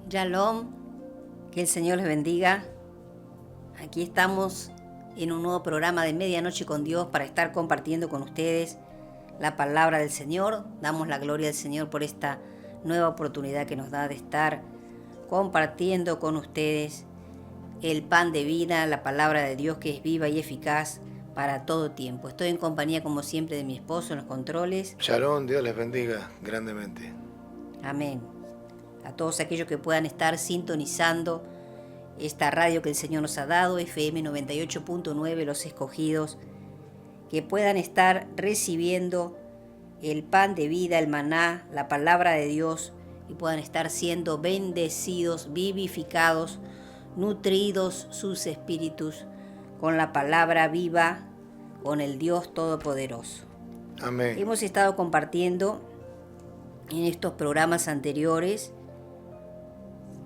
Shalom, que el Señor les bendiga. Aquí estamos en un nuevo programa de Medianoche con Dios para estar compartiendo con ustedes la palabra del Señor. Damos la gloria al Señor por esta nueva oportunidad que nos da de estar compartiendo con ustedes el pan de vida, la palabra de Dios que es viva y eficaz para todo tiempo. Estoy en compañía, como siempre, de mi esposo en los controles. Shalom, Dios les bendiga grandemente. Amén. A todos aquellos que puedan estar sintonizando esta radio que el Señor nos ha dado, FM 98.9, Los Escogidos, que puedan estar recibiendo el pan de vida, el maná, la palabra de Dios, y puedan estar siendo bendecidos, vivificados, nutridos sus espíritus con la palabra viva, con el Dios Todopoderoso. Amén. Hemos estado compartiendo en estos programas anteriores.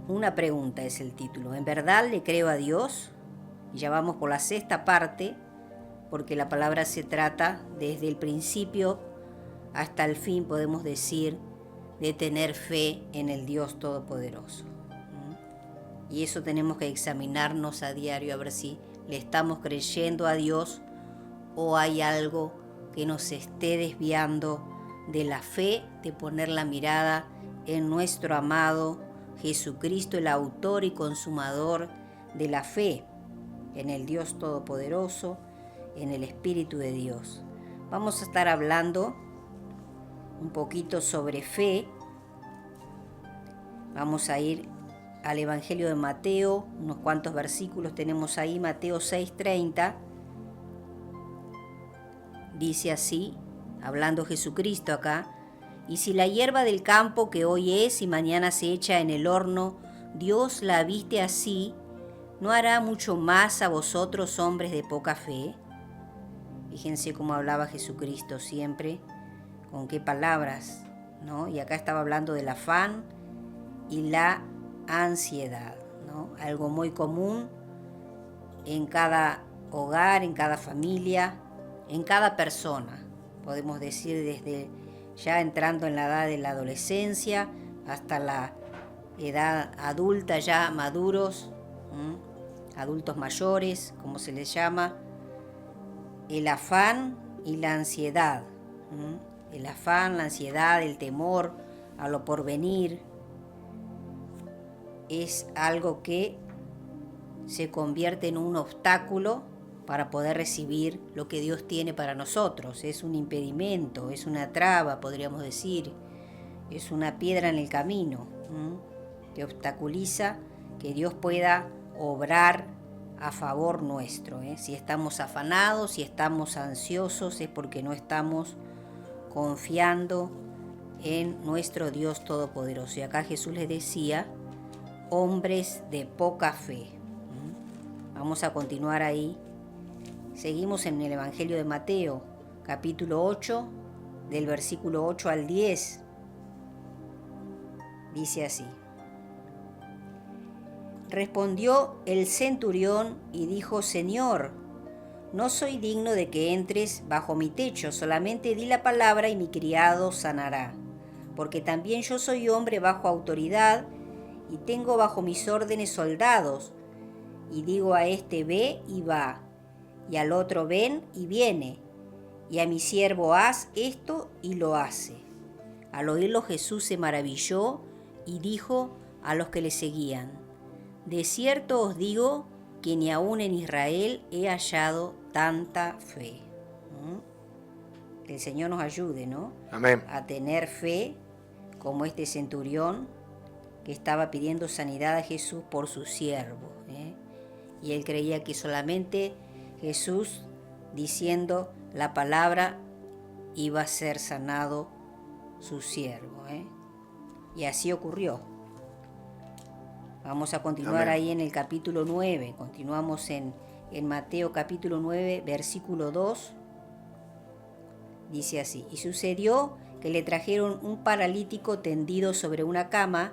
Una pregunta es el título. ¿En verdad le creo a Dios? Ya vamos por la sexta parte, porque la palabra se trata desde el principio hasta el fin, podemos decir, de tener fe en el Dios Todopoderoso. Y eso tenemos que examinarnos a diario, a ver si le estamos creyendo a Dios o hay algo que nos esté desviando de la fe, de poner la mirada en nuestro amado Jesucristo, el autor y consumador de la fe, en el Dios Todopoderoso, en el Espíritu de Dios. Vamos a estar hablando un poquito sobre fe. Vamos a ir al Evangelio de Mateo, unos cuantos versículos tenemos ahí, Mateo 6:30. Dice así, hablando Jesucristo acá: y si la hierba del campo que hoy es y mañana se echa en el horno, Dios la viste así, ¿no hará mucho más a vosotros, hombres de poca fe? Fíjense cómo hablaba Jesucristo siempre, con qué palabras, ¿no? Y acá estaba hablando del afán y la ansiedad, ¿no? Algo muy común en cada hogar, en cada familia, en cada persona. Podemos decir desde ya entrando en la edad de la adolescencia hasta la edad adulta, ya maduros, adultos mayores, como se les llama, el afán y la ansiedad, el afán, la ansiedad, el temor a lo porvenir, es algo que se convierte en un obstáculo para poder recibir lo que Dios tiene para nosotros. Es un impedimento, es una traba, podríamos decir, es una piedra en el camino, que obstaculiza que Dios pueda obrar a favor nuestro. Si estamos afanados, si estamos ansiosos, es porque no estamos confiando en nuestro Dios Todopoderoso. Y acá Jesús les decía, hombres de poca fe. Vamos a continuar ahí. Seguimos en el Evangelio de Mateo, capítulo 8, del versículo 8 al 10. Dice así: respondió el centurión y dijo: Señor, no soy digno de que entres bajo mi techo, solamente di la palabra y mi criado sanará. Porque también yo soy hombre bajo autoridad y tengo bajo mis órdenes soldados, y digo a este ve y va, y al otro ven y viene, y a mi siervo haz esto y lo hace. Al oírlo Jesús se maravilló y dijo a los que le seguían: de cierto os digo que ni aún en Israel he hallado tanta fe. Que el Señor nos ayude, ¿no? Amén. A tener fe como este centurión que estaba pidiendo sanidad a Jesús por su siervo, y él creía que solamente Jesús, diciendo la palabra, iba a ser sanado su siervo, y así ocurrió. Vamos a continuar Amén. ahí en el capítulo 9, continuamos en Mateo capítulo 9, versículo 2, dice así: y sucedió que le trajeron un paralítico tendido sobre una cama,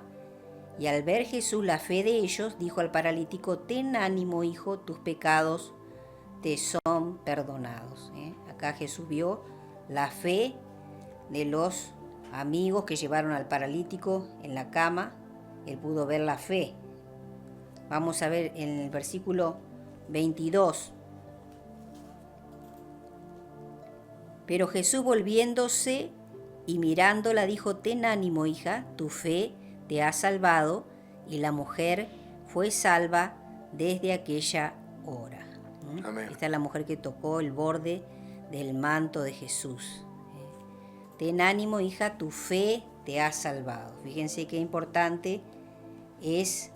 y al ver Jesús la fe de ellos, dijo al paralítico: ten ánimo, hijo, tus pecados te son perdonados. Acá Jesús vio la fe de los amigos que llevaron al paralítico en la cama, él pudo ver la fe. Vamos a ver en el versículo 22. Pero Jesús, volviéndose y mirándola, dijo: ten ánimo, hija, tu fe te ha salvado. Y la mujer fue salva desde aquella hora. Amén. Esta es la mujer que tocó el borde del manto de Jesús. Ten ánimo, hija, tu fe te ha salvado. Fíjense qué importante es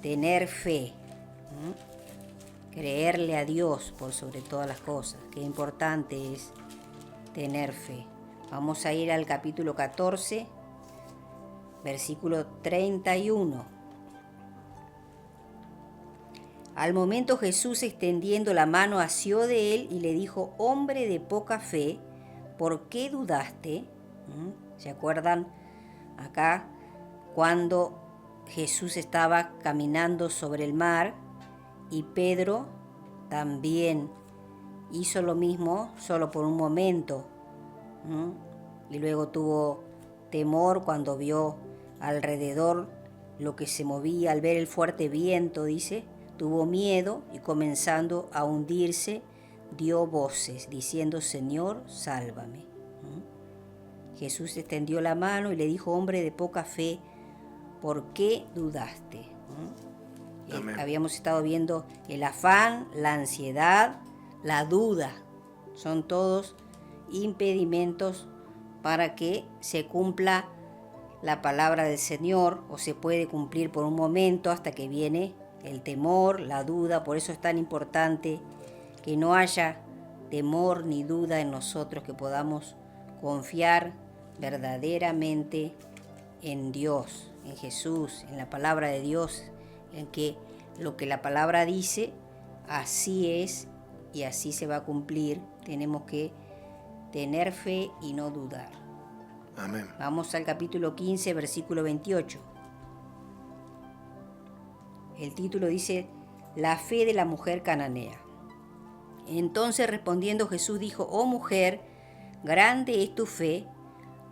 tener fe. Creerle a Dios por sobre todas las cosas. Qué importante es tener fe. Vamos a ir al capítulo 14, versículo 31. Al momento Jesús, extendiendo la mano, asió de él y le dijo: hombre de poca fe, ¿por qué dudaste? ¿Se acuerdan acá cuando Jesús estaba caminando sobre el mar y Pedro también hizo lo mismo, solo por un momento? Y luego tuvo temor cuando vio alrededor lo que se movía al ver el fuerte viento, dice. Tuvo miedo y, comenzando a hundirse, dio voces diciendo: Señor, sálvame. Jesús extendió la mano y le dijo: hombre de poca fe, ¿por qué dudaste? Habíamos estado viendo el afán, la ansiedad, la duda. Son todos impedimentos para que se cumpla la palabra del Señor, o se puede cumplir por un momento hasta que viene el temor, la duda. Por eso es tan importante que no haya temor ni duda en nosotros, que podamos confiar verdaderamente en Dios, en Jesús, en la palabra de Dios, en que lo que la palabra dice, así es y así se va a cumplir. Tenemos que tener fe y no dudar. Amén. Vamos al capítulo 15, versículo 28. El título dice: la fe de la mujer cananea. Entonces, respondiendo Jesús, dijo: oh mujer, grande es tu fe,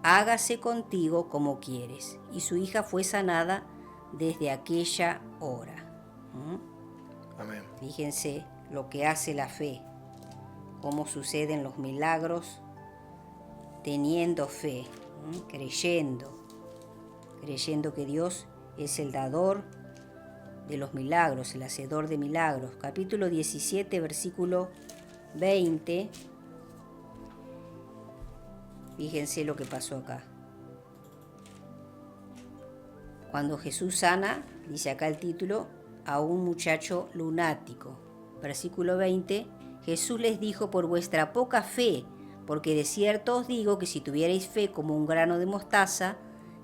hágase contigo como quieres. Y su hija fue sanada desde aquella hora. Amén. Fíjense lo que hace la fe, cómo suceden los milagros teniendo fe, creyendo que Dios es el dador de los milagros, el hacedor de milagros. Capítulo 17, versículo 20. Fíjense lo que pasó acá. Cuando Jesús sana, dice acá el título, a un muchacho lunático. Versículo 20. Jesús les dijo: por vuestra poca fe, porque de cierto os digo que si tuvierais fe como un grano de mostaza,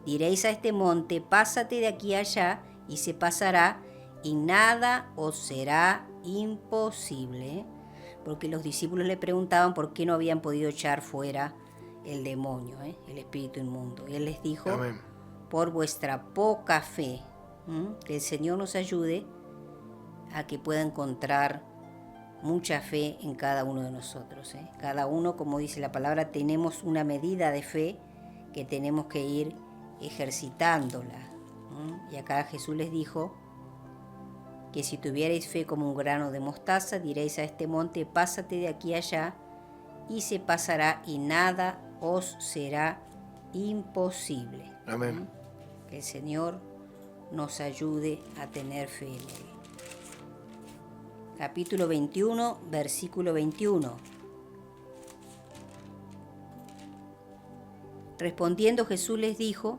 diréis a este monte: pásate de aquí a allá, y se pasará, y nada os será imposible. Porque los discípulos le preguntaban por qué no habían podido echar fuera el demonio, el espíritu inmundo. Y él les dijo: amén, por vuestra poca fe. Que el Señor nos ayude a que pueda encontrar mucha fe en cada uno de nosotros. Cada uno, como dice la palabra, tenemos una medida de fe que tenemos que ir ejercitándola. Y acá Jesús les dijo que si tuvierais fe como un grano de mostaza, diréis a este monte: pásate de aquí a allá, y se pasará, y nada os será imposible. Amén. Que el Señor nos ayude a tener fe en Él. Capítulo 21, versículo 21. Respondiendo Jesús les dijo: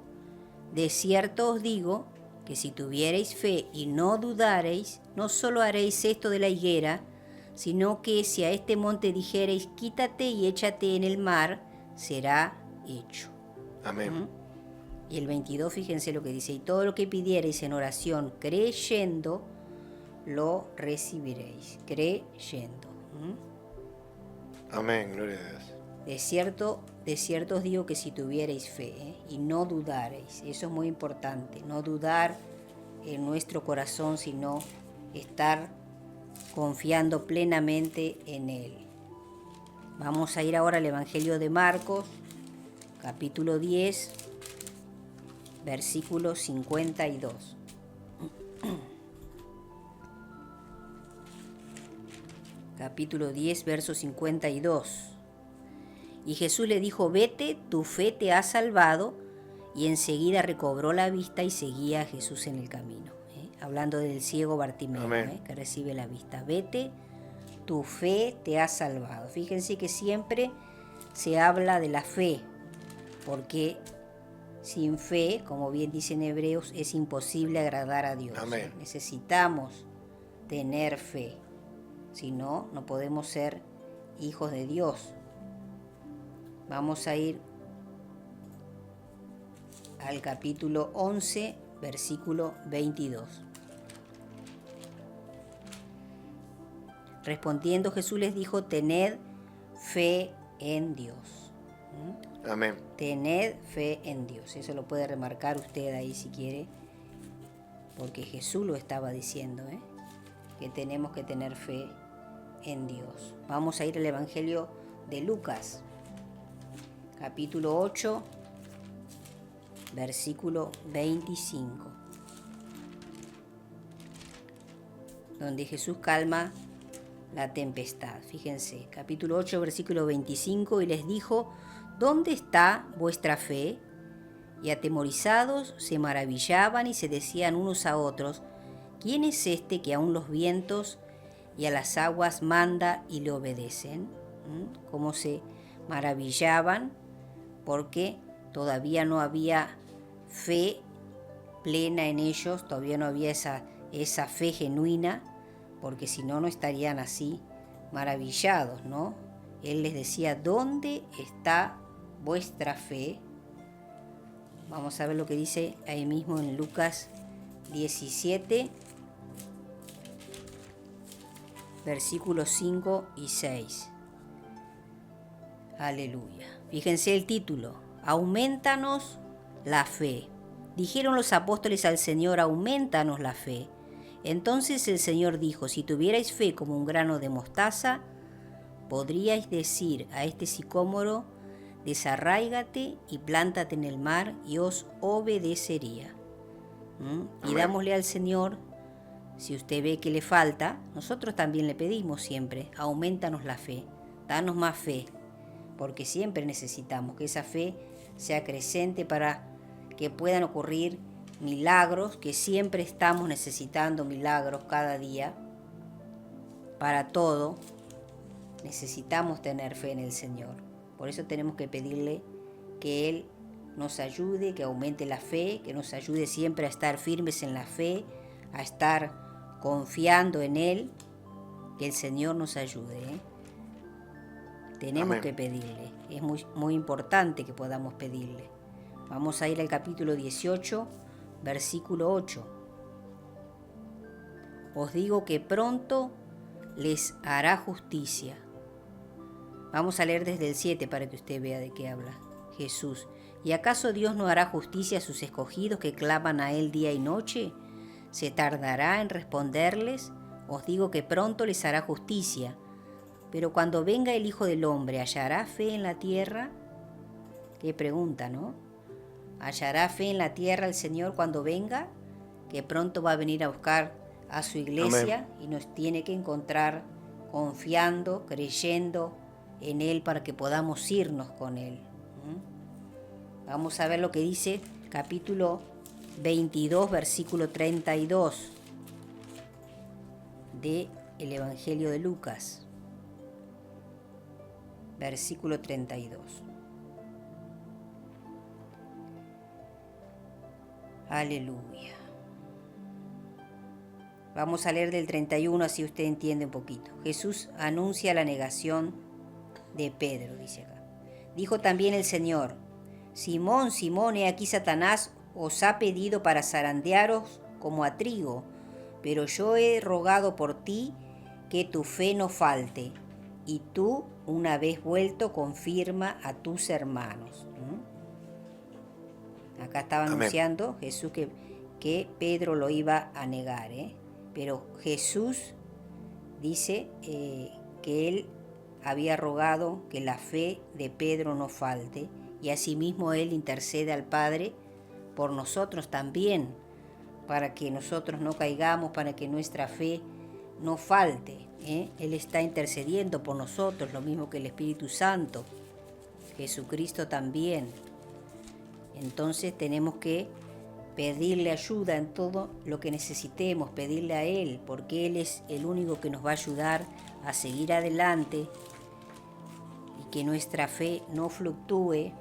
de cierto os digo que si tuviereis fe y no dudareis, no solo haréis esto de la higuera, sino que si a este monte dijereis: quítate y échate en el mar, será hecho. Amén. Y el 22, fíjense lo que dice: y todo lo que pidiereis en oración creyendo, lo recibiréis. Creyendo. Amén, gloria a Dios. De cierto os digo que si tuviereis fe y no dudareis, eso es muy importante, no dudar en nuestro corazón, sino estar confiando plenamente en Él. Vamos a ir ahora al Evangelio de Marcos, capítulo 10, versículo 52. Capítulo 10, verso 52. Y Jesús le dijo, vete, tu fe te ha salvado, y enseguida recobró la vista y seguía a Jesús en el camino. Hablando del ciego Bartimeo, que recibe la vista. Vete, tu fe te ha salvado. Fíjense que siempre se habla de la fe, porque sin fe, como bien dicen Hebreos, es imposible agradar a Dios. Amén. Necesitamos tener fe, si no, no podemos ser hijos de Dios. Vamos a ir al capítulo 11, versículo 22. Respondiendo Jesús les dijo, tened fe en Dios. Amén. Tened fe en Dios. Eso lo puede remarcar usted ahí si quiere, porque Jesús lo estaba diciendo, que tenemos que tener fe en Dios. Vamos a ir al Evangelio de Lucas, capítulo 8, versículo 25, donde Jesús calma la tempestad. Fíjense, capítulo 8, versículo 25, y les dijo, ¿dónde está vuestra fe? Y atemorizados se maravillaban y se decían unos a otros, ¿quién es este que aún los vientos y a las aguas manda y le obedecen? Cómo se maravillaban porque todavía no había fe plena en ellos, todavía no había esa fe genuina, porque si no, no estarían así maravillados, ¿no? Él les decía, ¿dónde está vuestra fe? Vamos a ver lo que dice ahí mismo en Lucas 17, versículos 5 y 6. Aleluya. Fíjense el título, aumentanos la fe. Dijeron los apóstoles al Señor, aumentanos la fe. Entonces el Señor dijo, si tuvierais fe como un grano de mostaza, podríais decir a este sicómoro, desarráigate y plántate en el mar, y os obedecería. Y dámosle al Señor, si usted ve que le falta, nosotros también le pedimos siempre, aumentanos la fe, danos más fe, porque siempre necesitamos que esa fe sea creciente para que puedan ocurrir milagros, que siempre estamos necesitando milagros cada día. Para todo necesitamos tener fe en el Señor. Por eso tenemos que pedirle que Él nos ayude, que aumente la fe, que nos ayude siempre a estar firmes en la fe, a estar confiando en Él, que el Señor nos ayude. Tenemos que pedirle, es muy importante que podamos pedirle. Vamos a ir al capítulo 18, versículo 8. Os digo que pronto les hará justicia. Vamos a leer desde el 7 para que usted vea de qué habla Jesús. ¿Y acaso Dios no hará justicia a sus escogidos que claman a Él día y noche? ¿Se tardará en responderles? Os digo que pronto les hará justicia. Pero cuando venga el Hijo del Hombre, ¿hallará fe en la tierra? Qué pregunta, ¿no? ¿Hallará fe en la tierra el Señor cuando venga? Que pronto va a venir a buscar a su iglesia. Amén. Y nos tiene que encontrar confiando, creyendo en Él para que podamos irnos con Él. Vamos a ver lo que dice capítulo 22, versículo 32 del Evangelio de Lucas. Versículo 32. Aleluya. Vamos a leer del 31, así usted entiende un poquito. Jesús anuncia la negación de Pedro, dice acá. Dijo también el Señor, Simón, Simón, he aquí Satanás os ha pedido para zarandearos como a trigo, pero yo he rogado por ti que tu fe no falte, y tú, una vez vuelto, confirma a tus hermanos. Acá estaba anunciando Jesús que Pedro lo iba a negar, pero Jesús dice que él había rogado que la fe de Pedro no falte, y asimismo él intercede al Padre por nosotros también, para que nosotros no caigamos, para que nuestra fe no falte. Él está intercediendo por nosotros, lo mismo que el Espíritu Santo, Jesucristo también. Entonces tenemos que pedirle ayuda en todo lo que necesitemos, pedirle a Él, porque Él es el único que nos va a ayudar a seguir adelante y que nuestra fe no fluctúe.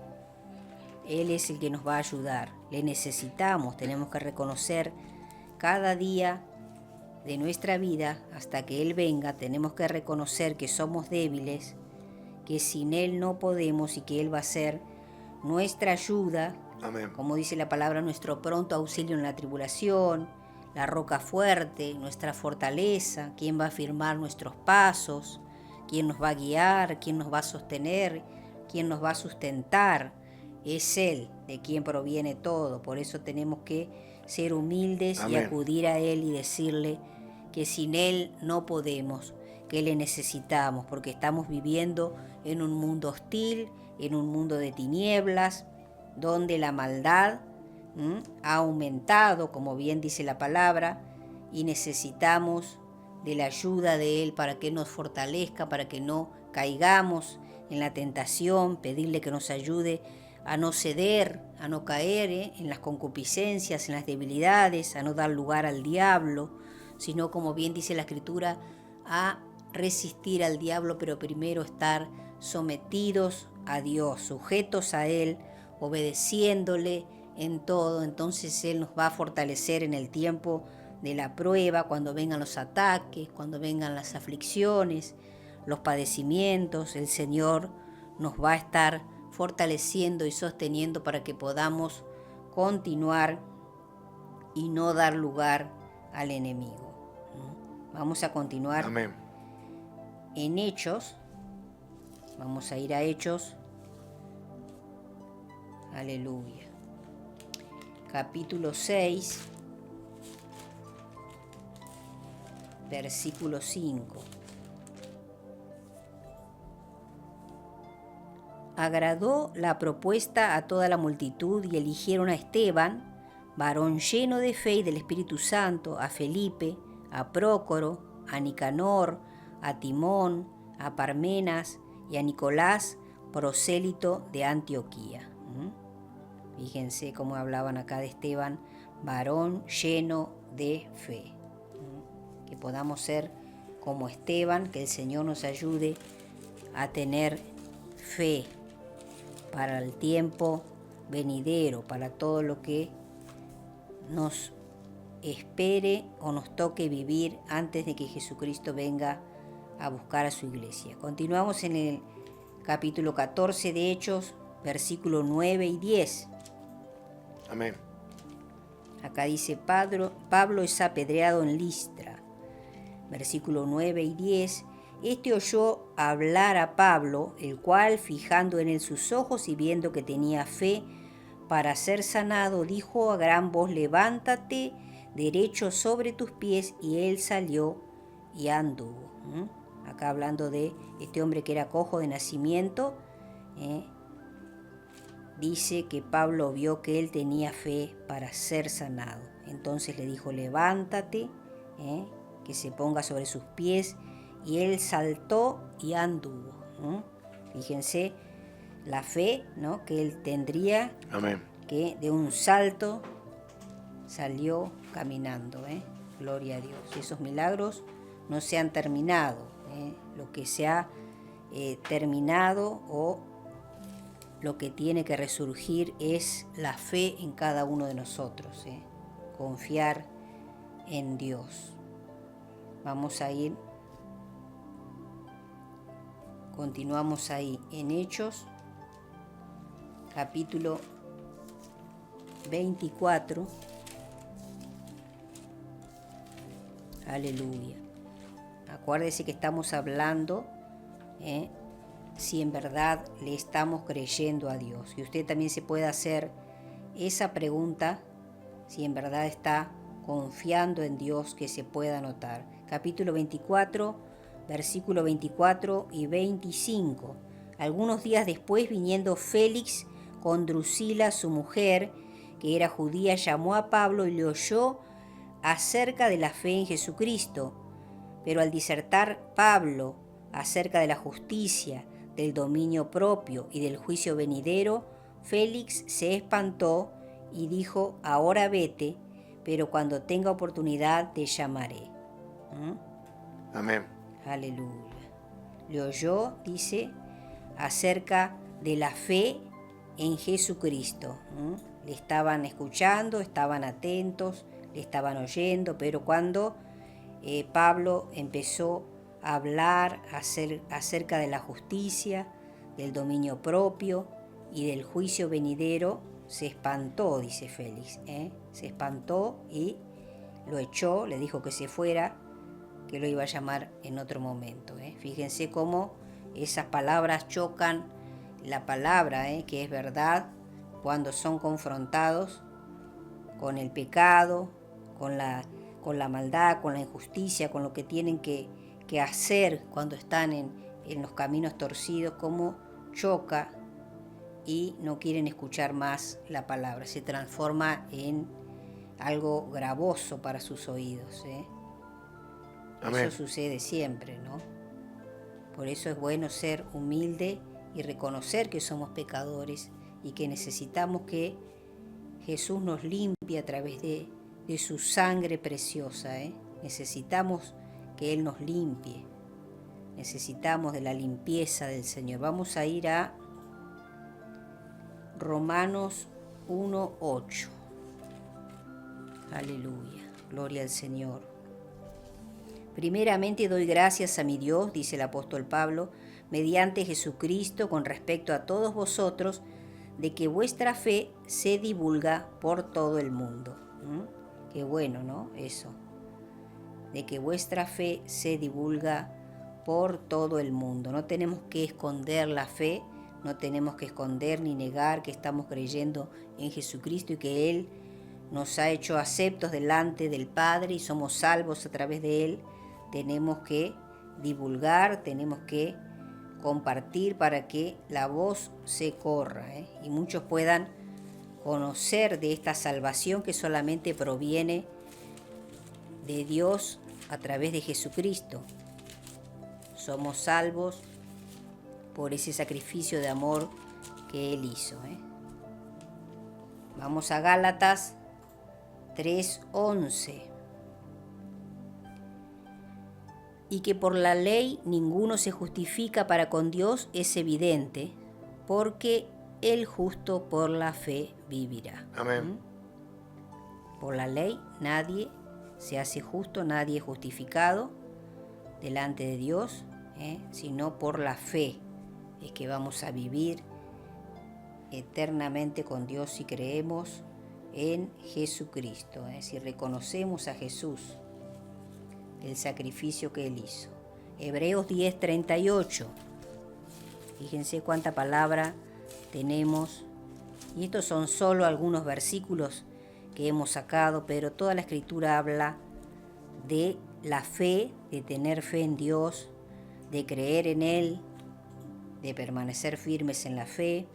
Él es el que nos va a ayudar. Le necesitamos, tenemos que reconocer cada día de nuestra vida hasta que Él venga, tenemos que reconocer que somos débiles, que sin Él no podemos y que Él va a ser nuestra ayuda. Amén. Como dice la palabra, nuestro pronto auxilio en la tribulación, la roca fuerte, nuestra fortaleza, quien va a firmar nuestros pasos, quien nos va a guiar, quien nos va a sostener, quien nos va a sustentar. Es Él de quien proviene todo. Por eso tenemos que ser humildes. Amén. Y acudir a Él y decirle que sin Él no podemos, que le necesitamos, porque estamos viviendo en un mundo hostil, en un mundo de tinieblas, donde la maldad ha aumentado, como bien dice la palabra, y necesitamos de la ayuda de Él para que nos fortalezca, para que no caigamos en la tentación, pedirle que nos ayude a no ceder, a no caer en las concupiscencias, en las debilidades, a no dar lugar al diablo, sino, como bien dice la Escritura, a resistir al diablo, pero primero estar sometidos a Dios, sujetos a Él, obedeciéndole en todo. Entonces Él nos va a fortalecer en el tiempo de la prueba, cuando vengan los ataques, cuando vengan las aflicciones, los padecimientos. El Señor nos va a estar fortaleciendo y sosteniendo para que podamos continuar y no dar lugar al enemigo. Vamos a continuar. Amén. En Hechos. Vamos a ir a Hechos. Aleluya. Capítulo 6, versículo 5. Agradó la propuesta a toda la multitud y eligieron a Esteban, varón lleno de fe y del Espíritu Santo, a Felipe, a Prócoro, a Nicanor, a Timón, a Parmenas y a Nicolás, prosélito de Antioquía. Fíjense cómo hablaban acá de Esteban, varón lleno de fe. Que podamos ser como Esteban, que el Señor nos ayude a tener fe para el tiempo venidero, para todo lo que nos espere o nos toque vivir antes de que Jesucristo venga a buscar a su iglesia. Continuamos en el capítulo 14 de Hechos, versículos 9 y 10. Amén. Acá dice, Pablo es apedreado en Listra. Versículo 9 y 10. Este oyó hablar a Pablo, el cual, fijando en él sus ojos y viendo que tenía fe para ser sanado, dijo a gran voz, levántate derecho sobre tus pies, y él salió y anduvo. Acá hablando de este hombre que era cojo de nacimiento, dice que Pablo vio que él tenía fe para ser sanado. Entonces le dijo, levántate, que se ponga sobre sus pies, y él saltó y anduvo. Fíjense la fe, ¿no?, que él tendría. Amén. Que de un salto salió caminando. Gloria a Dios. Esos milagros no se han terminado. Lo que se ha terminado o lo que tiene que resurgir es la fe en cada uno de nosotros. Confiar en Dios. Vamos a ir. Continuamos ahí en Hechos, capítulo 24. Aleluya. Acuérdese que estamos hablando si en verdad le estamos creyendo a Dios. Y usted también se puede hacer esa pregunta, si en verdad está confiando en Dios, que se pueda anotar. Capítulo 24, versículo 24 y 25. Algunos días después, viniendo Félix con Drusila, su mujer, que era judía, llamó a Pablo y le oyó acerca de la fe en Jesucristo. Pero al disertar Pablo acerca de la justicia, del dominio propio y del juicio venidero, Félix se espantó y dijo: ahora vete, pero cuando tenga oportunidad te llamaré. Amén. Aleluya. Le oyó, dice, acerca de la fe en Jesucristo. Le estaban escuchando, estaban atentos, le estaban oyendo, pero cuando Pablo empezó a hablar acerca de la justicia, del dominio propio y del juicio venidero, se espantó, dice Félix. Se espantó y lo echó, le dijo que se fuera, que lo iba a llamar en otro momento. Fíjense cómo esas palabras chocan la palabra, que es verdad, cuando son confrontados con el pecado, con la maldad, con la injusticia, con lo que tienen que hacer cuando están en los caminos torcidos, cómo choca y no quieren escuchar más la palabra. Se transforma en algo gravoso para sus oídos. Amén. Eso sucede siempre, ¿no? Por eso es bueno ser humilde y reconocer que somos pecadores y que necesitamos que Jesús nos limpie a través de su sangre preciosa. Necesitamos que Él nos limpie. Necesitamos de la limpieza del Señor. Vamos a ir a Romanos 1:8. Aleluya. Gloria al Señor. Primeramente doy gracias a mi Dios, dice el apóstol Pablo, mediante Jesucristo, con respecto a todos vosotros, de que vuestra fe se divulga por todo el mundo. Qué bueno, ¿no? Eso. De que vuestra fe se divulga por todo el mundo. No tenemos que esconder la fe, no tenemos que esconder ni negar que estamos creyendo en Jesucristo y que Él nos ha hecho aceptos delante del Padre y somos salvos a través de Él. Tenemos que divulgar, tenemos que compartir para que la voz se corra, y muchos puedan conocer de esta salvación que solamente proviene de Dios a través de Jesucristo. Somos salvos por ese sacrificio de amor que Él hizo. Vamos a Gálatas 3:11. Y que por la ley ninguno se justifica para con Dios es evidente, porque el justo por la fe vivirá. Amén. Por la ley nadie se hace justo, nadie es justificado delante de Dios, sino por la fe es que vamos a vivir eternamente con Dios si creemos en Jesucristo, si reconocemos a Jesús, el sacrificio que Él hizo. Hebreos 10:38. Fíjense cuánta palabra tenemos. Y estos son solo algunos versículos que hemos sacado, pero toda la Escritura habla de la fe, de tener fe en Dios, de creer en Él, de permanecer firmes en la fe.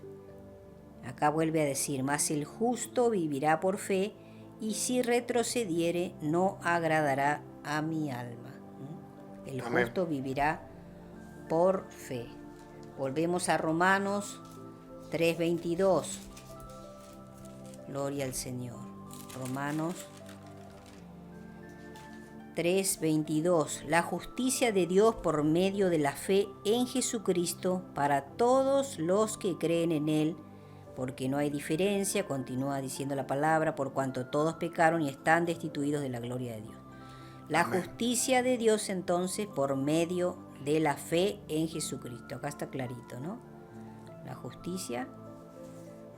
Acá vuelve a decir: mas el justo vivirá por fe, y si retrocediere no agradará a mi alma. El justo vivirá por fe. Volvemos a Romanos 3:22. Gloria al Señor. Romanos 3:22. La justicia de Dios por medio de la fe en Jesucristo para todos los que creen en Él, porque no hay diferencia, continúa diciendo la palabra, por cuanto todos pecaron y están destituidos de la gloria de Dios. La justicia de Dios entonces por medio de la fe en Jesucristo. Acá está clarito, ¿no? La justicia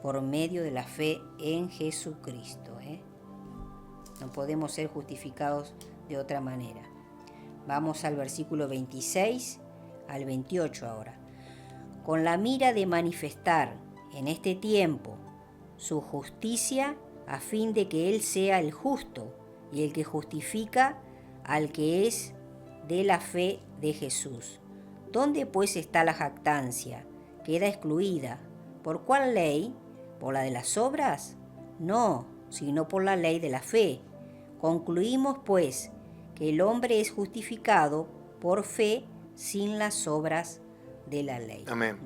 por medio de la fe en Jesucristo. No podemos ser justificados de otra manera. Vamos al versículo 26 al 28 ahora. Con la mira de manifestar en este tiempo su justicia, a fin de que Él sea el justo y el que justifica al que es de la fe de Jesús. ¿Dónde pues está la jactancia? Queda excluida. ¿Por cuál ley? ¿Por la de las obras? No, sino por la ley de la fe. Concluimos, pues, que el hombre es justificado por fe sin las obras de la ley. Amén.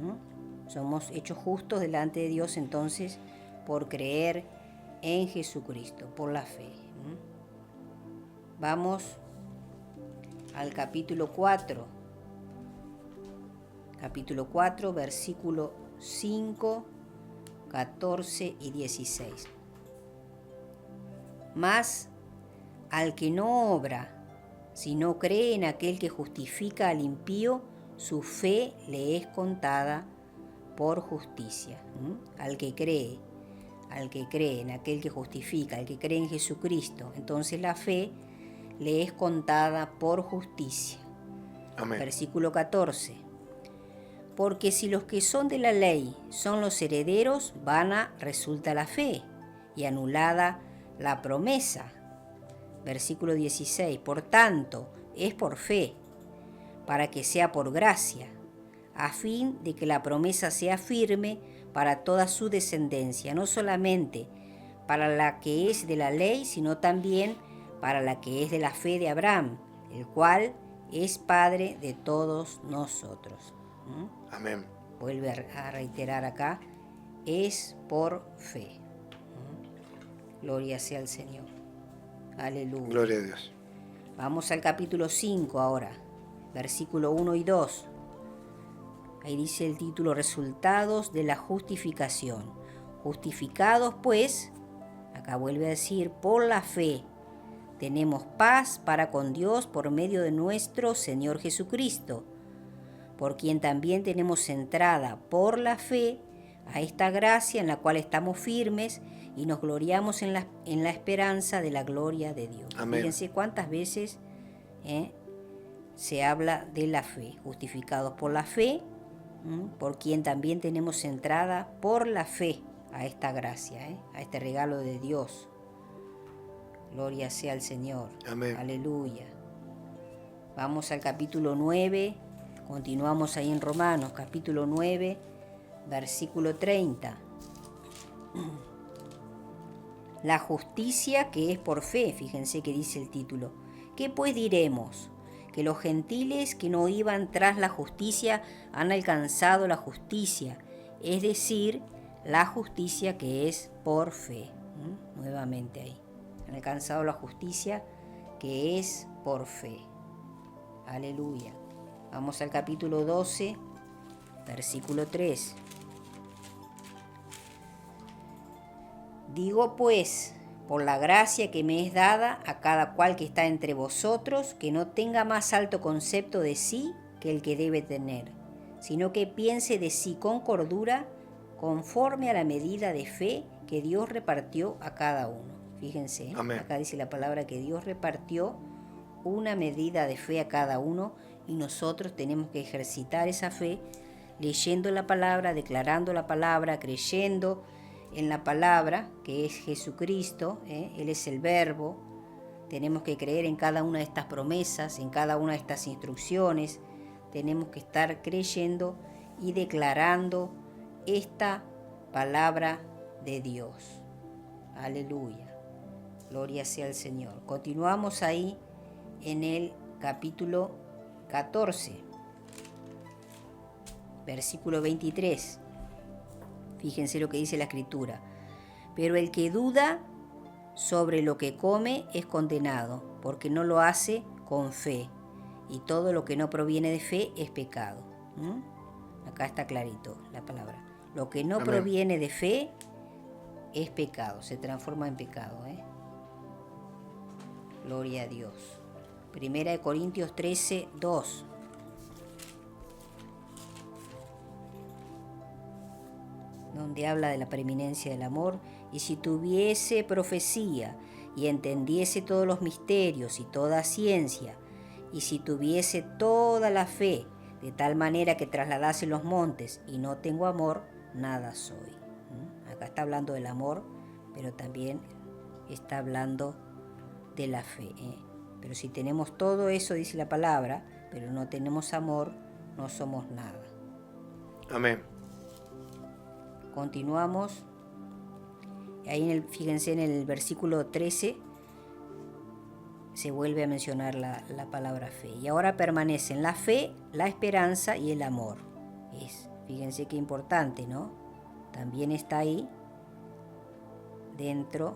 Somos hechos justos delante de Dios entonces por creer en Jesucristo, por la fe. Vamos al capítulo 4. Capítulo 4, versículo 5, 14 y 16. Mas al que no obra, sino cree en aquel que justifica al impío, su fe le es contada por justicia. Al que cree en aquel que justifica, al que cree en Jesucristo, entonces la fe le es contada por justicia. Amén. Versículo 14. Porque si los que son de la ley son los herederos, vana resulta la fe y anulada la promesa. Versículo 16. Por tanto, es por fe, para que sea por gracia, a fin de que la promesa sea firme para toda su descendencia, no solamente para la que es de la ley, sino también para la que es de la fe de Abraham, el cual es Padre de todos nosotros. Amén. Vuelve a reiterar acá, es por fe. Gloria sea al Señor. Aleluya. Gloria a Dios. Vamos al capítulo 5 ahora, versículo 1 y 2. Ahí dice el título, resultados de la justificación. Justificados pues, acá vuelve a decir, por la fe, tenemos paz para con Dios por medio de nuestro Señor Jesucristo, por quien también tenemos entrada por la fe a esta gracia en la cual estamos firmes y nos gloriamos en la esperanza de la gloria de Dios. Amén. Fíjense cuántas veces se habla de la fe. Justificados por la fe, por quien también tenemos entrada por la fe a esta gracia, a este regalo de Dios. Gloria sea al Señor. Amén. Aleluya. Vamos al capítulo 9. Continuamos ahí en Romanos, capítulo 9, versículo 30. La justicia que es por fe, fíjense que dice el título. ¿Qué pues diremos? Que los gentiles que no iban tras la justicia han alcanzado la justicia, es decir, la justicia que es por fe. Nuevamente ahí. Han alcanzado la justicia que es por fe. Aleluya. Vamos al capítulo 12, versículo 3. Digo pues, por la gracia que me es dada a cada cual que está entre vosotros, que no tenga más alto concepto de sí que el que debe tener, sino que piense de sí con cordura, conforme a la medida de fe que Dios repartió a cada uno. Fíjense, Amén. Acá dice la palabra que Dios repartió una medida de fe a cada uno y nosotros tenemos que ejercitar esa fe leyendo la palabra, declarando la palabra, creyendo en la palabra que es Jesucristo, Él es el Verbo. Tenemos que creer en cada una de estas promesas, en cada una de estas instrucciones. Tenemos que estar creyendo y declarando esta palabra de Dios. Aleluya. Gloria sea al Señor. Continuamos ahí en el capítulo 14, versículo 23. Fíjense lo que dice la Escritura. Pero el que duda sobre lo que come es condenado, porque no lo hace con fe. Y todo lo que no proviene de fe es pecado. Acá está clarito la palabra. Lo que no Amén. proviene de fe es pecado, se transforma en pecado. Gloria a Dios. Primera de Corintios 13, 2. Donde habla de la preeminencia del amor. Y si tuviese profecía y entendiese todos los misterios y toda ciencia, y si tuviese toda la fe, de tal manera que trasladase los montes, y no tengo amor, nada soy. Acá está hablando del amor, pero también está hablando de la fe. Pero si tenemos todo eso, dice la palabra, pero no tenemos amor, no somos nada. Amén. Continuamos. ahí fíjense en el versículo 13 se vuelve a mencionar la palabra fe. Y ahora permanecen la fe, la esperanza y el amor. Fíjense qué importante, ¿no? También está ahí dentro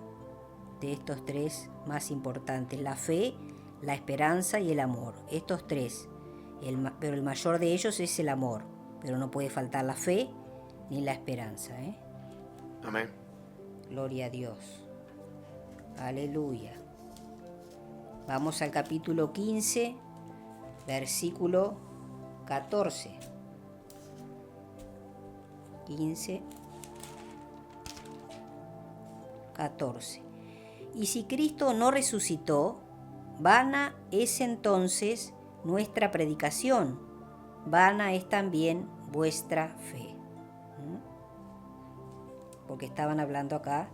de estos tres más importantes: la fe, la esperanza y el amor. Estos tres. Pero el mayor de ellos es el amor. Pero no puede faltar la fe ni la esperanza. Amén. Gloria a Dios. Aleluya. Vamos al capítulo 15, versículo 14. 15, 14. Y si Cristo no resucitó, vana es entonces nuestra predicación, vana es también vuestra fe. Porque estaban hablando acá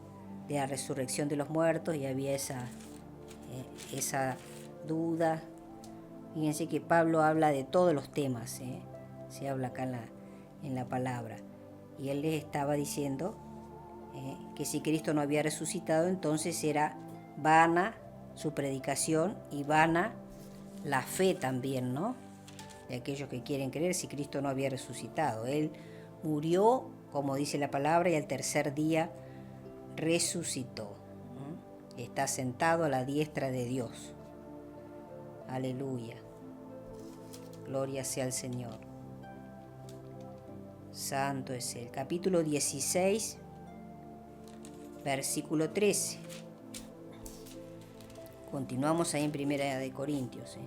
de la resurrección de los muertos y había esa duda. Fíjense que Pablo habla de todos los temas, se habla acá en la palabra. Y él les estaba diciendo que si Cristo no había resucitado, entonces era vana su predicación y vana la fe también, ¿no? De aquellos que quieren creer si Cristo no había resucitado. Él murió, como dice la palabra, y al tercer día resucitó. Está sentado a la diestra de Dios. Aleluya. Gloria sea al Señor. Santo es Él. Capítulo 16, versículo 13. Continuamos ahí en Primera de Corintios.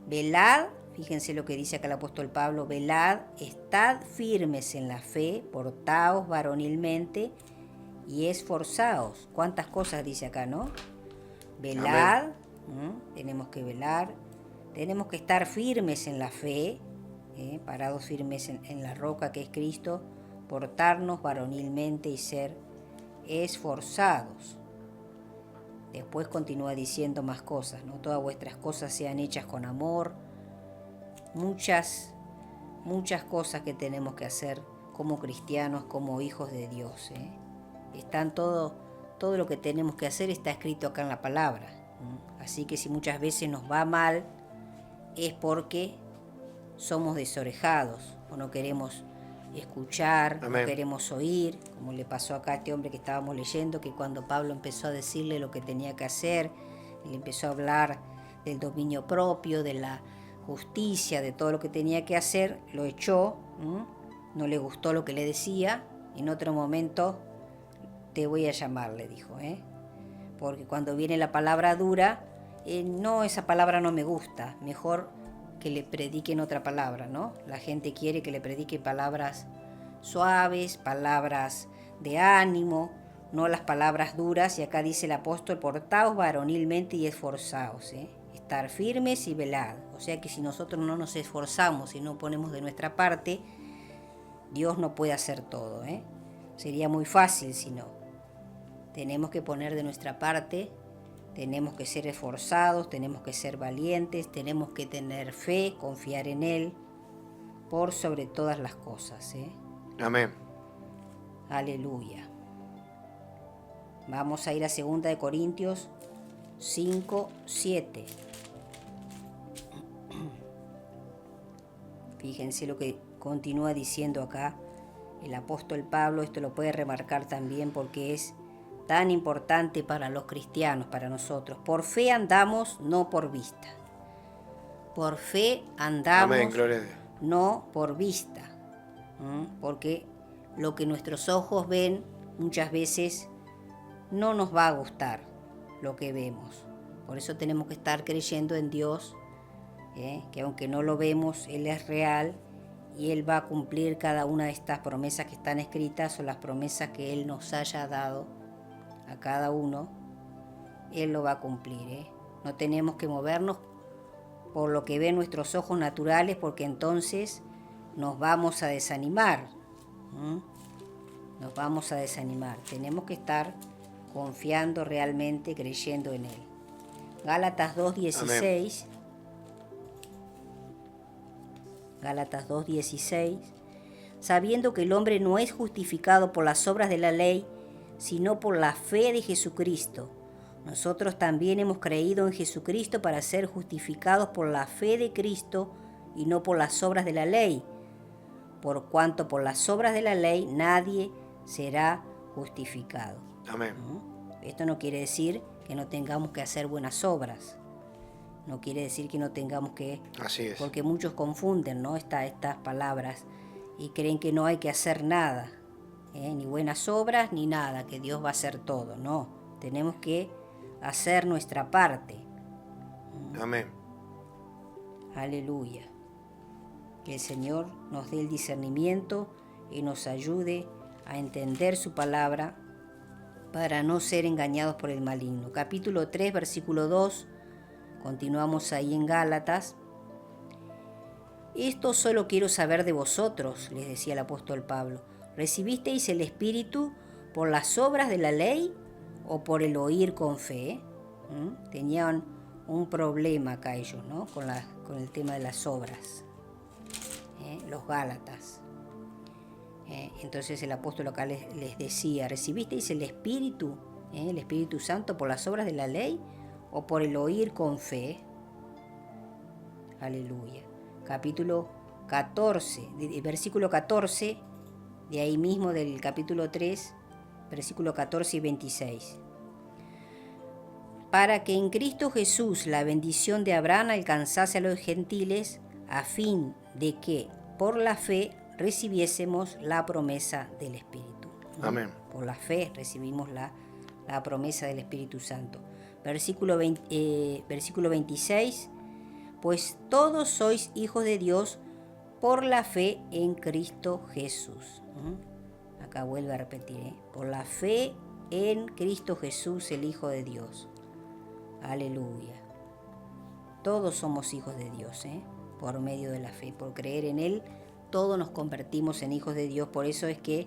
Velad, fíjense lo que dice acá el apóstol Pablo: velad, estad firmes en la fe, portaos varonilmente y esforzaos. ¿Cuántas cosas dice acá, no? Velad, tenemos que velar, tenemos que estar firmes en la fe, parados firmes en la roca que es Cristo, portarnos varonilmente y ser esforzados. Después continúa diciendo más cosas, ¿no? Todas vuestras cosas sean hechas con amor. Muchas cosas que tenemos que hacer como cristianos, como hijos de Dios. Están todo lo que tenemos que hacer está escrito acá en la palabra. Así que si muchas veces nos va mal, es porque somos desorejados o no queremos escuchar, Amén. No queremos oír, como le pasó acá a este hombre que estábamos leyendo, que cuando Pablo empezó a decirle lo que tenía que hacer, le empezó a hablar del dominio propio, de la justicia, de todo lo que tenía que hacer, lo echó, no le gustó lo que le decía, en otro momento te voy a llamar, le dijo, porque cuando viene la palabra dura, no, esa palabra no me gusta, mejor que le prediquen otra palabra, ¿no? La gente quiere que le prediquen palabras suaves, palabras de ánimo, no las palabras duras. Y acá dice el apóstol: portaos varonilmente y esforzaos, estar firmes y velad. O sea que si nosotros no nos esforzamos y no ponemos de nuestra parte, Dios no puede hacer todo, Sería muy fácil si no. Tenemos que poner de nuestra parte. Tenemos que ser esforzados, tenemos que ser valientes, tenemos que tener fe, confiar en Él, por sobre todas las cosas. Amén. Aleluya. Vamos a ir a 2 Corintios 5, 7. Fíjense lo que continúa diciendo acá el apóstol Pablo. Esto lo puede remarcar también porque es tan importante para los cristianos, para nosotros. Por fe andamos, no por vista. Por fe andamos, Amén, gloria a Dios. No por vista. Porque lo que nuestros ojos ven muchas veces no nos va a gustar lo que vemos. Por eso tenemos que estar creyendo en Dios, que aunque no lo vemos, Él es real y Él va a cumplir cada una de estas promesas que están escritas o las promesas que Él nos haya dado a cada uno. Él lo va a cumplir. No tenemos que movernos por lo que ven nuestros ojos naturales, porque entonces nos vamos a desanimar. Nos vamos a desanimar. Tenemos que estar confiando realmente, creyendo en Él. Gálatas 2:16. Gálatas 2:16. Sabiendo que el hombre no es justificado por las obras de la ley, sino por la fe de Jesucristo. Nosotros también hemos creído en Jesucristo para ser justificados por la fe de Cristo y no por las obras de la ley, por cuanto por las obras de la ley nadie será justificado. Amén. Esto no quiere decir que no tengamos que hacer buenas obras. No quiere decir que no tengamos que... Así es. Porque muchos confunden, ¿no? estas palabras y creen que no hay que hacer nada, ni buenas obras ni nada, que Dios va a hacer todo. No, tenemos que hacer nuestra parte. Amén. Aleluya. Que el Señor nos dé el discernimiento y nos ayude a entender su palabra para no ser engañados por el maligno. Capítulo 3, versículo 2. Continuamos ahí en Gálatas. Esto solo quiero saber de vosotros, les decía el apóstol Pablo. ¿Recibisteis el Espíritu por las obras de la ley o por el oír con fe? Tenían un problema acá ellos, ¿no? con el tema de las obras. Los Gálatas. Entonces el apóstol acá les decía, ¿recibisteis el Espíritu Santo por las obras de la ley o por el oír con fe? Aleluya. Capítulo 14, versículo 14, de ahí mismo del capítulo 3, versículo 14 y 26. Para que en Cristo Jesús la bendición de Abraham alcanzase a los gentiles, a fin de que por la fe recibiésemos la promesa del Espíritu. Amén. Por la fe recibimos la promesa del Espíritu Santo. Versículo 26. Pues todos sois hijos de Dios por la fe en Cristo Jesús. Acá vuelve a repetir, por la fe en Cristo Jesús, el Hijo de Dios. Aleluya. Todos somos hijos de Dios, por medio de la fe. Por creer en Él, todos nos convertimos en hijos de Dios. Por eso es que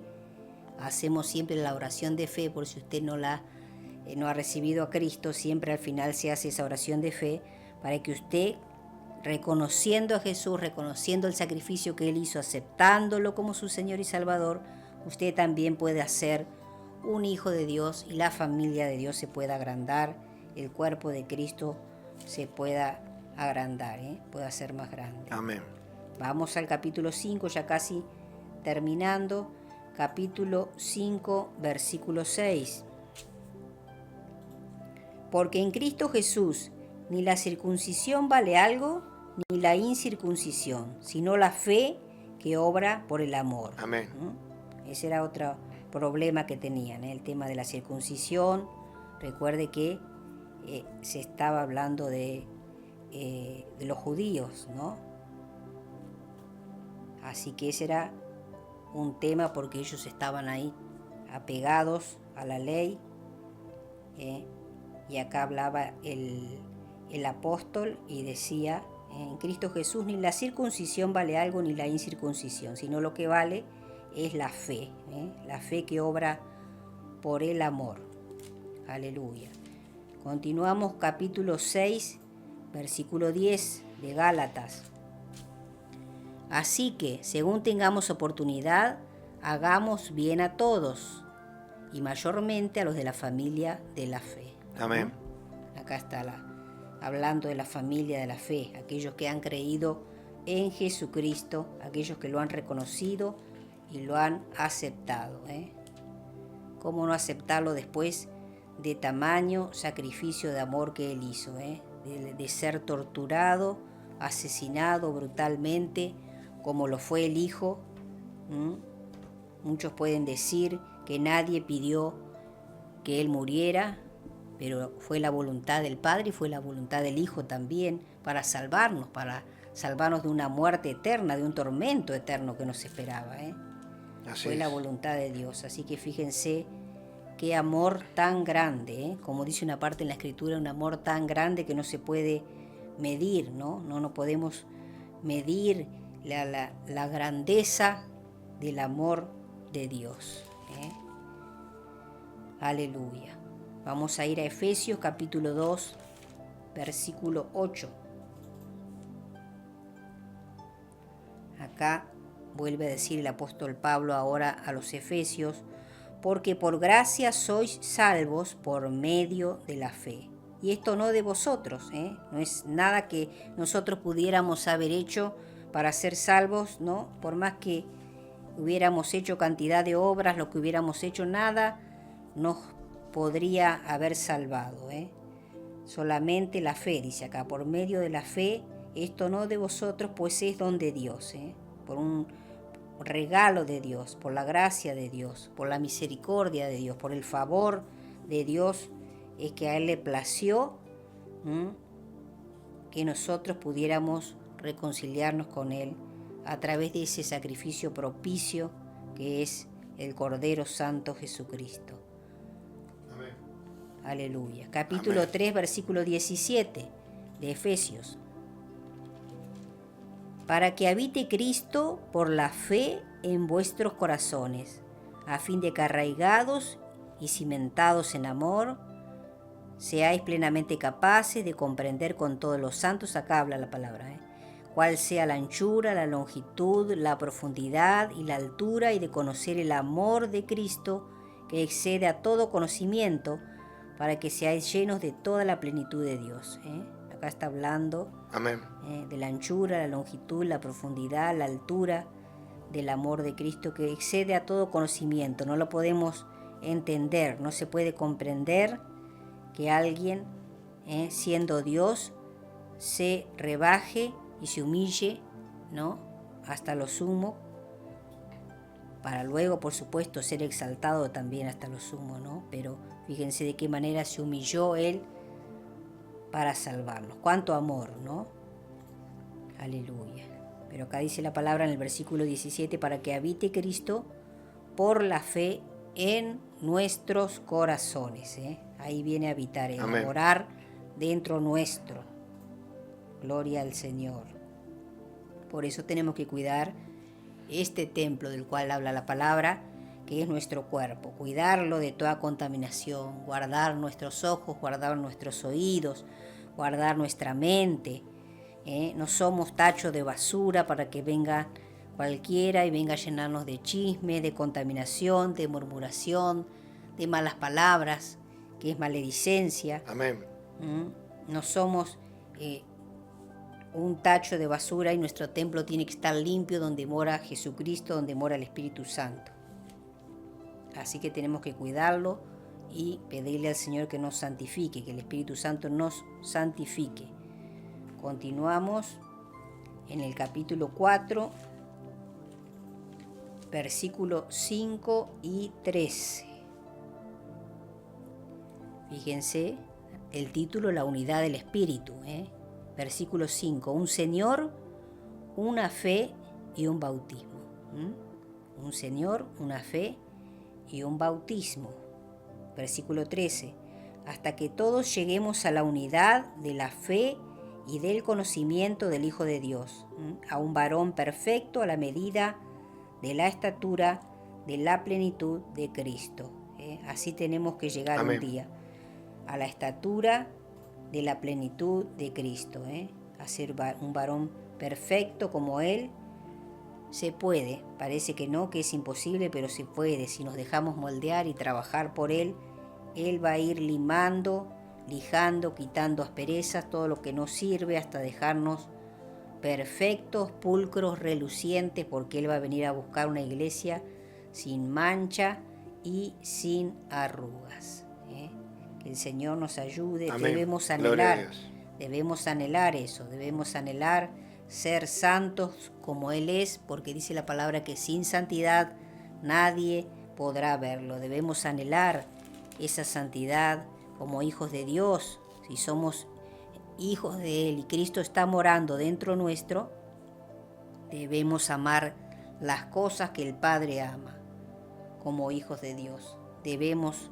hacemos siempre la oración de fe. Por si usted no ha recibido a Cristo, siempre al final se hace esa oración de fe para que usted, reconociendo a Jesús, reconociendo el sacrificio que Él hizo, aceptándolo como su Señor y Salvador, usted también puede ser un hijo de Dios y la familia de Dios se pueda agrandar, el cuerpo de Cristo se pueda agrandar, pueda ser más grande. Amén. Vamos al capítulo 5, ya casi terminando. Capítulo 5, versículo 6. Porque en Cristo Jesús ni la circuncisión vale algo, ni la incircuncisión, sino la fe que obra por el amor. Amén. Ese era otro problema que tenían, el tema de la circuncisión. Recuerde que se estaba hablando de los judíos, ¿no? Así que ese era un tema porque ellos estaban ahí apegados a la ley. Y acá hablaba el apóstol y decía, en Cristo Jesús ni la circuncisión vale algo ni la incircuncisión, sino lo que vale es la fe que obra por el amor. Aleluya. Continuamos capítulo 6, versículo 10 de Gálatas. Así que, según tengamos oportunidad, hagamos bien a todos, y mayormente a los de la familia de la fe. Amén. Acá está hablando de la familia de la fe, aquellos que han creído en Jesucristo, aquellos que lo han reconocido y lo han aceptado. ¿Cómo no aceptarlo después de tamaño sacrificio de amor que Él hizo? De ser torturado, asesinado brutalmente, como lo fue el Hijo. Muchos pueden decir que nadie pidió que Él muriera, pero fue la voluntad del Padre y fue la voluntad del Hijo también para salvarnos de una muerte eterna, de un tormento eterno que nos esperaba. Fue la voluntad de Dios. Así que fíjense qué amor tan grande, como dice una parte en la Escritura, un amor tan grande que no se puede medir, ¿no? No podemos medir la grandeza del amor de Dios. Aleluya. Vamos a ir a Efesios capítulo 2, versículo 8. Acá vuelve a decir el apóstol Pablo ahora a los Efesios, porque por gracia sois salvos por medio de la fe. Y esto no de vosotros, no es nada que nosotros pudiéramos haber hecho para ser salvos, ¿no? Por más que hubiéramos hecho cantidad de obras, lo que hubiéramos hecho, nada nos podría haber salvado, Solamente la fe, dice acá, por medio de la fe, esto no de vosotros, pues es don de Dios, por un regalo de Dios, por la gracia de Dios, por la misericordia de Dios, por el favor de Dios, es que a Él le plació que nosotros pudiéramos reconciliarnos con Él a través de ese sacrificio propicio que es el Cordero Santo Jesucristo. Amén. Aleluya. Capítulo Amén. 3, versículo 17 de Efesios. Para que habite Cristo por la fe en vuestros corazones, a fin de que arraigados y cimentados en amor, seáis plenamente capaces de comprender con todos los santos, acá habla la palabra, cuál sea la anchura, la longitud, la profundidad y la altura, y de conocer el amor de Cristo, que excede a todo conocimiento, para que seáis llenos de toda la plenitud de Dios. Acá está hablando Amén. De la anchura, la longitud, la profundidad, la altura del amor de Cristo, que excede a todo conocimiento. No lo podemos entender, no se puede comprender que alguien, siendo Dios, se rebaje y se humille, ¿no?, hasta lo sumo, para luego, por supuesto, ser exaltado también hasta lo sumo, ¿no? Pero fíjense de qué manera se humilló Él para salvarnos. Cuánto amor, ¿no? Aleluya. Pero acá dice la palabra en el versículo 17, para que habite Cristo por la fe en nuestros corazones. Ahí viene a habitar, a morar dentro nuestro. Gloria al Señor. Por eso tenemos que cuidar este templo del cual habla la palabra, que es nuestro cuerpo. Cuidarlo de toda contaminación, guardar nuestros ojos, guardar nuestros oídos, guardar nuestra mente. No somos tacho de basura para que venga cualquiera y venga a llenarnos de chisme, de contaminación, de murmuración, de malas palabras, que es maledicencia. Amén. No somos un tacho de basura, y nuestro templo tiene que estar limpio, donde mora Jesucristo, donde mora el Espíritu Santo. Así que tenemos que cuidarlo y pedirle al Señor que nos santifique, que el Espíritu Santo nos santifique. Continuamos en el capítulo 4, versículos 5 y 13. Fíjense el título, la unidad del Espíritu. Versículo 5, un Señor, una fe y un bautismo. Un Señor, una fe y un bautismo. Versículo 13, hasta que todos lleguemos a la unidad de la fe y del conocimiento del Hijo de Dios, a un varón perfecto a la medida de la estatura de la plenitud de Cristo. Así tenemos que llegar un día a la estatura de la plenitud de Cristo, a ser un varón perfecto como Él. Se puede, parece que no, que es imposible, pero se puede. Si nos dejamos moldear y trabajar por Él, Él va a ir limando, lijando, quitando asperezas, todo lo que no sirve, hasta dejarnos perfectos, pulcros, relucientes, porque Él va a venir a buscar una iglesia sin mancha y sin arrugas. Que el Señor nos ayude. Amén. Debemos anhelar eso, debemos anhelar ser santos como Él es, porque dice la palabra que sin santidad nadie podrá verlo. Debemos anhelar esa santidad como hijos de Dios. Si somos hijos de Él y Cristo está morando dentro nuestro, debemos amar las cosas que el Padre ama como hijos de Dios. Debemos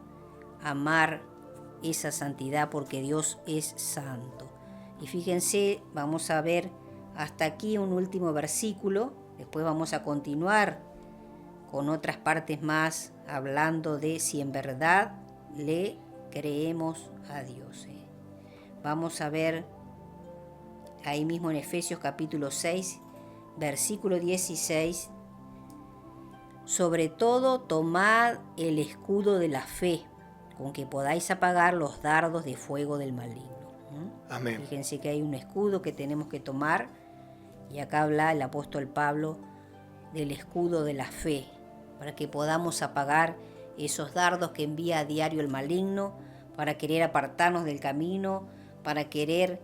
amar esa santidad porque Dios es santo. Y fíjense, vamos a ver hasta aquí un último versículo, después vamos a continuar con otras partes más, hablando de si en verdad le creemos a Dios. Vamos a ver ahí mismo en Efesios capítulo 6, versículo 16, Sobre todo, tomad el escudo de la fe, con que podáis apagar los dardos de fuego del maligno. Amén. Fíjense que hay un escudo que tenemos que tomar, y acá habla el apóstol Pablo del escudo de la fe, para que podamos apagar esos dardos que envía a diario el maligno, para querer apartarnos del camino, para querer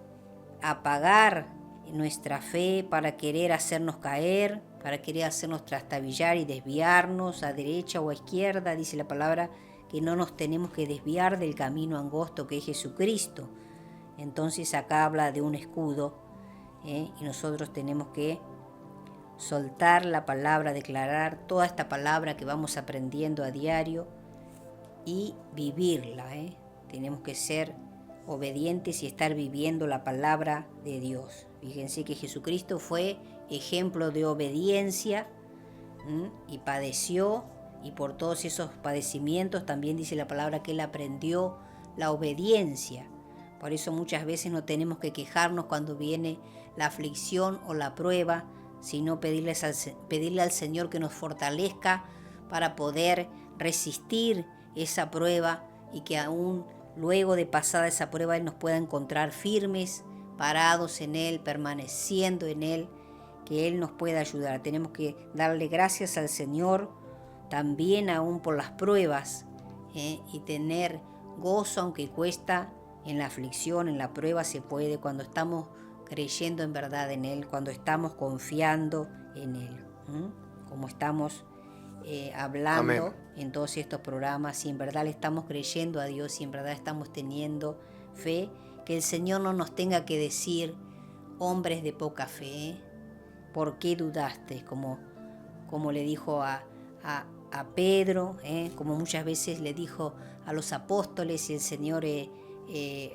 apagar nuestra fe, para querer hacernos caer, para querer hacernos trastabillar y desviarnos a derecha o a izquierda. Dice la palabra que no nos tenemos que desviar del camino angosto que es Jesucristo. Entonces acá habla de un escudo, y nosotros tenemos que soltar la palabra, declarar toda esta palabra que vamos aprendiendo a diario y vivirla. Tenemos que ser obedientes y estar viviendo la palabra de Dios. Fíjense que Jesucristo fue ejemplo de obediencia, y padeció, y por todos esos padecimientos también dice la palabra que Él aprendió la obediencia. Por eso muchas veces no tenemos que quejarnos cuando viene la aflicción o la prueba, sino pedirle al Señor que nos fortalezca para poder resistir esa prueba, y que aún luego de pasada esa prueba Él nos pueda encontrar firmes, parados en Él, permaneciendo en Él, que Él nos pueda ayudar. Tenemos que darle gracias al Señor también aún por las pruebas, y tener gozo aunque cuesta. En la aflicción, en la prueba se puede cuando estamos creyendo en verdad en Él, cuando estamos confiando en Él, como estamos hablando Amén. en todos estos programas. Si en verdad le estamos creyendo a Dios, si en verdad estamos teniendo fe, que el Señor no nos tenga que decir, hombres de poca fe, ¿por qué dudaste? Como le dijo a Pedro, como muchas veces le dijo a los apóstoles, y el Señor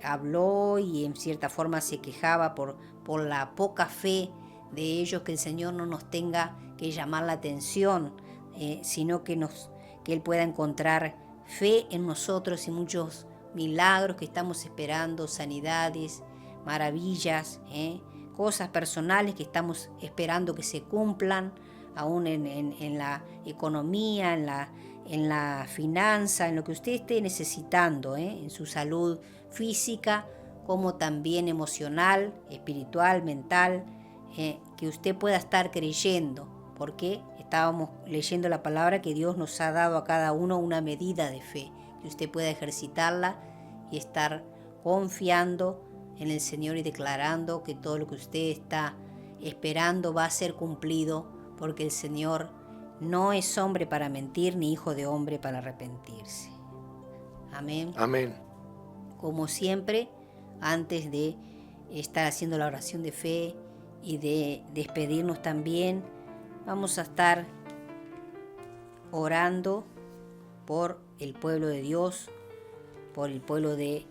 habló y en cierta forma se quejaba por la poca fe de ellos. Que el Señor no nos tenga que llamar la atención, sino que Él pueda encontrar fe en nosotros y muchos milagros que estamos esperando, sanidades, maravillas, cosas personales que estamos esperando que se cumplan, aún en la economía, en la finanza, en lo que usted esté necesitando, en su salud física, como también emocional, espiritual, mental, que usted pueda estar creyendo, porque estábamos leyendo la palabra que Dios nos ha dado a cada uno una medida de fe, que usted pueda ejercitarla y estar confiando en el Señor y declarando que todo lo que usted está esperando va a ser cumplido, porque el Señor no es hombre para mentir, ni hijo de hombre para arrepentirse. Amén. Amén. Como siempre, antes de estar haciendo la oración de fe y de despedirnos también, vamos a estar orando por el pueblo de Dios, por el pueblo de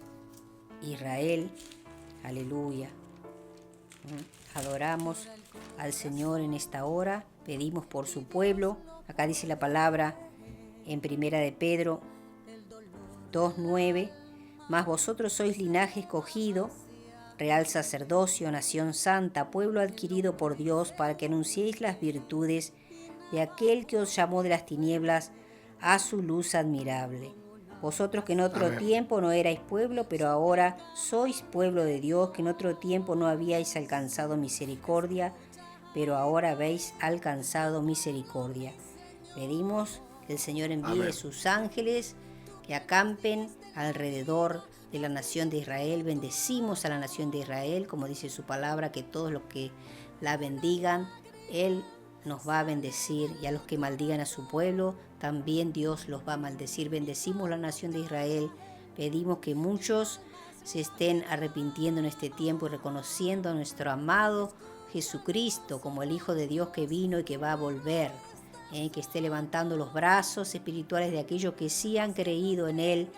Israel. Aleluya. Adoramos al Señor en esta hora, pedimos por su pueblo. Acá dice la palabra en Primera de Pedro 2:9, mas vosotros sois linaje escogido, real sacerdocio, nación santa, pueblo adquirido por Dios, para que anunciéis las virtudes de aquel que os llamó de las tinieblas a su luz admirable. Vosotros que en otro Amén. tiempo no erais pueblo, pero ahora sois pueblo de Dios, que en otro tiempo no habíais alcanzado misericordia, pero ahora habéis alcanzado misericordia. Pedimos que el Señor envíe Amén. sus ángeles que acampen alrededor de la nación de Israel. Bendecimos a la nación de Israel, como dice su palabra, que todos los que la bendigan, Él nos va a bendecir, y a los que maldigan a su pueblo, también Dios los va a maldecir. Bendecimos la nación de Israel, pedimos que muchos se estén arrepintiendo en este tiempo y reconociendo a nuestro amado Jesucristo como el Hijo de Dios que vino y que va a volver, que esté levantando los brazos espirituales de aquellos que sí han creído en Él,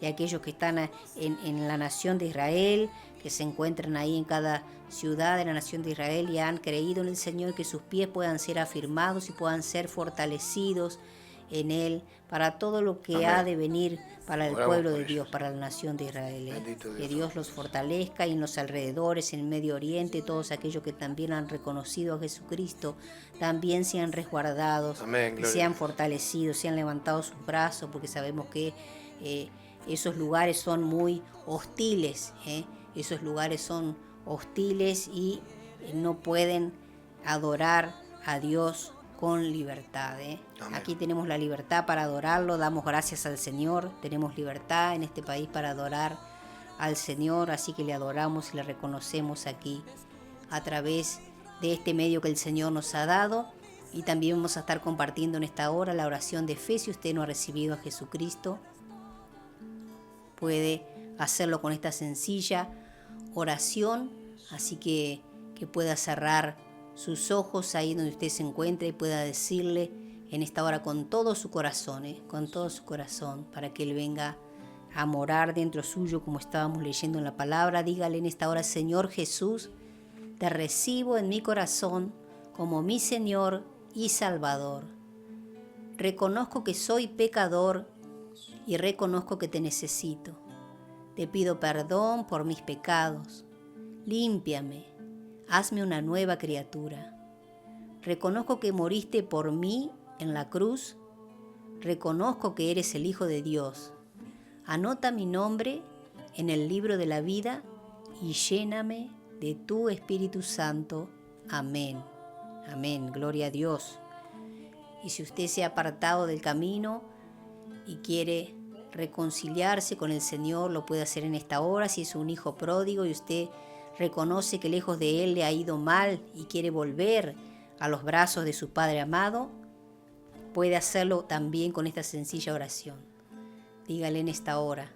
de aquellos que están en la nación de Israel, que se encuentran ahí en cada ciudad de la nación de Israel y han creído en el Señor, que sus pies puedan ser afirmados y puedan ser fortalecidos en Él, para todo lo que Amén. ha de venir para el Oramos pueblo por de Dios, ellos. para la nación de Israel. Bendito Dios. Que Dios los fortalezca y en los alrededores, en el Medio Oriente, todos aquellos que también han reconocido a Jesucristo, también sean resguardados, Amén, y gloria a sean Dios. fortalecidos, sean levantados sus brazos, porque sabemos que esos lugares son muy hostiles, esos lugares son hostiles y no pueden adorar a Dios con libertad. Amén. Aquí tenemos la libertad para adorarlo, damos gracias al Señor, tenemos libertad en este país para adorar al Señor, así que le adoramos y le reconocemos aquí a través de este medio que el Señor nos ha dado. Y también vamos a estar compartiendo en esta hora la oración de fe. Si usted no ha recibido a Jesucristo, puede hacerlo con esta sencilla oración, así que pueda cerrar sus ojos ahí donde usted se encuentre y pueda decirle en esta hora con todo su corazón, con todo su corazón, para que Él venga a morar dentro suyo, como estábamos leyendo en la palabra. Dígale en esta hora: Señor Jesús, te recibo en mi corazón como mi Señor y Salvador. Reconozco que soy pecador y reconozco que te necesito. Te pido perdón por mis pecados. Límpiame, hazme una nueva criatura. Reconozco que moriste por mí en la cruz. Reconozco que eres el Hijo de Dios. Anota mi nombre en el libro de la vida y lléname de tu Espíritu Santo. Amén. Amén. Gloria a Dios. Y si usted se ha apartado del camino y quiere reconciliarse con el Señor, lo puede hacer en esta hora. Si es un hijo pródigo y usted reconoce que lejos de Él le ha ido mal y quiere volver a los brazos de su Padre amado, puede hacerlo también con esta sencilla oración. Dígale en esta hora,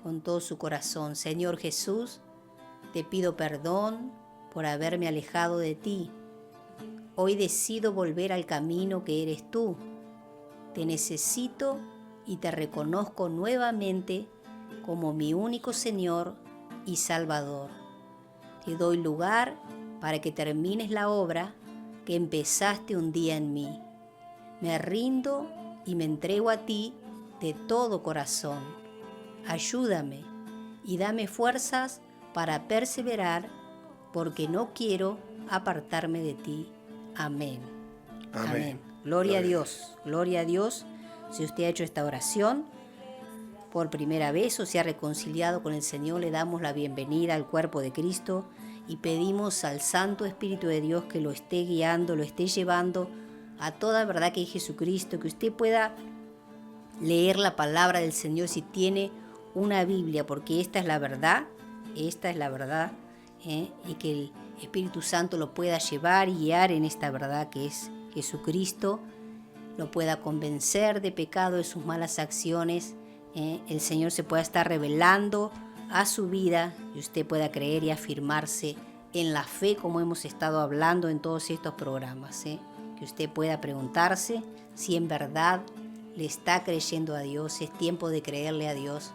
con todo su corazón: Señor Jesús, te pido perdón por haberme alejado de ti. Hoy decido volver al camino que eres tú. Te necesito y te reconozco nuevamente como mi único Señor y Salvador. Te doy lugar para que termines la obra que empezaste un día en mí. Me rindo y me entrego a ti de todo corazón. Ayúdame y dame fuerzas para perseverar, porque no quiero apartarme de ti. Amén. Amén. Amén. Gloria a Dios. Gloria a Dios. Si usted ha hecho esta oración por primera vez o se ha reconciliado con el Señor, le damos la bienvenida al cuerpo de Cristo y pedimos al Santo Espíritu de Dios que lo esté guiando, lo esté llevando a toda verdad que es Jesucristo, que usted pueda leer la palabra del Señor si tiene una Biblia, porque esta es la verdad, y que el Espíritu Santo lo pueda llevar y guiar en esta verdad que es Jesucristo, lo pueda convencer de pecado, de sus malas acciones. El Señor se pueda estar revelando a su vida y usted pueda creer y afirmarse en la fe, como hemos estado hablando en todos estos programas. Que usted pueda preguntarse si en verdad le está creyendo a Dios. Es tiempo de creerle a Dios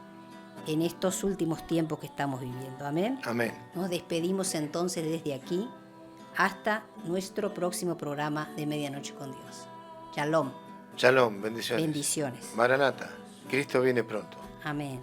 en estos últimos tiempos que estamos viviendo. Amén. Amén. Nos despedimos entonces desde aquí hasta nuestro próximo programa de Medianoche con Dios. Shalom. Shalom, bendiciones. Bendiciones. Maranata, Cristo viene pronto. Amén.